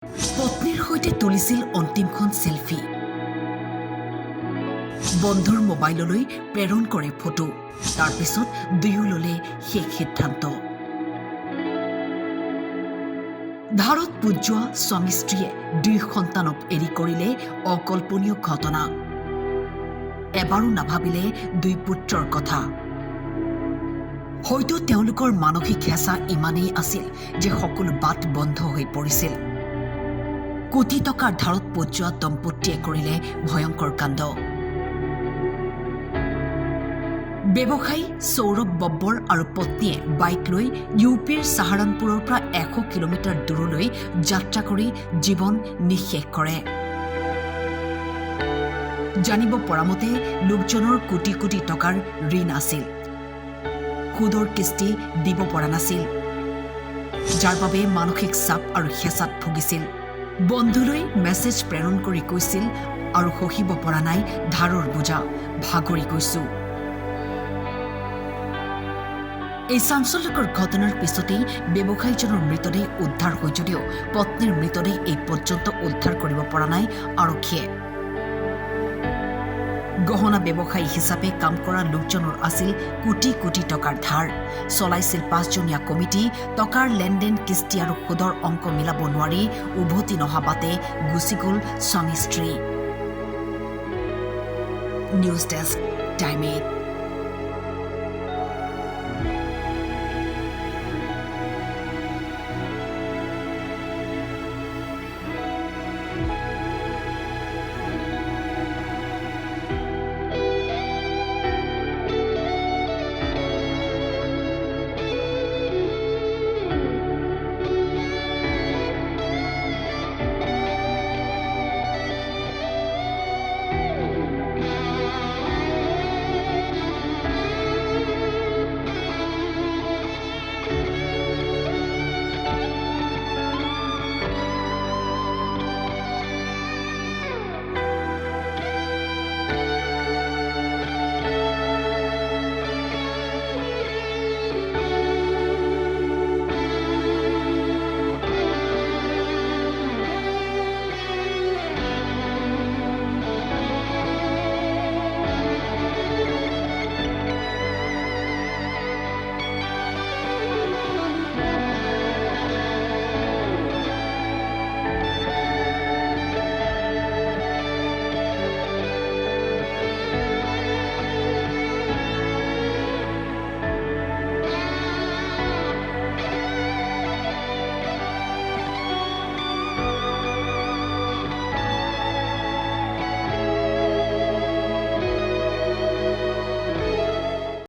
পত্নীৰ সৈতে তুলিছিল অন্তিমখন সেলফি। বন্ধুৰ মোবাইললৈ প্ৰেৰণ কৰে ফটো। তাৰ পিছত দুয়ো ললে শেষ সিদ্ধান্ত। ধাৰত পোত যোৱা স্বামী স্ত্ৰীয়ে 2 সন্তানক এৰি কৰিলে অকল্পনীয় ঘটনা। এবাৰো নাভাবিলে 2 পুত্ৰৰ কথা। হয়তো তেওঁলোকৰ মানসিক হেঁচা ইমানেই আছিল যে সকলো বাট বন্ধ হৈ পৰিছিল। কোটি টকাৰ ধাৰত পোত যোৱা দম্পতীয়ে কৰিলে ভয়ংকৰ কাণ্ড। ব্যৱসায়ী সৌৰভ বব্বৰ আৰু পত্নীয়ে বাইক লৈ ইউপিৰ সাহাৰানপুৰৰ পৰা 100 কিলোমিটাৰ দূৰলৈ যাত্ৰা কৰি জীৱন নিঃশেষ কৰে। জানিব পৰা মতে লোকজনৰ কোটি কোটি টকাৰ ঋণ আছিল। সুদৰ কিস্তি দিব পৰা নাছিল, যাৰ বাবে মানসিক চাপ আৰু হেঁচাত ভুগিছিল। বন্ধুলৈ মেছেজ প্ৰেৰণ কৰি কৈছিল, আৰু সহিব পৰা নাই ধাৰৰ বোজা, ভাগৰি গৈছো। এই চাঞ্চল্যকৰ ঘটনাৰ পিছতেই ব্যৱসায়ীজনৰ মৃতদেহ উদ্ধাৰ হয় যদিও পত্নীৰ মৃতদেহ এই পৰ্যন্ত উদ্ধাৰ কৰিব পৰা নাই আৰক্ষীয়ে। গহনা ব্যৱসায়ী হিচাপে কাম কৰা লোকজনৰ আছিল কোটি কোটি টকাৰ ধাৰ। চলাইছিল 5জনীয়া কমিটি। টকাৰ লেনদেন, কিস্তি আৰু সুদৰ অংক মিলাব নোৱাৰি উভতি নহা বাটে গুচি গ'ল স্বামী স্ত্ৰী। News desk, time 8।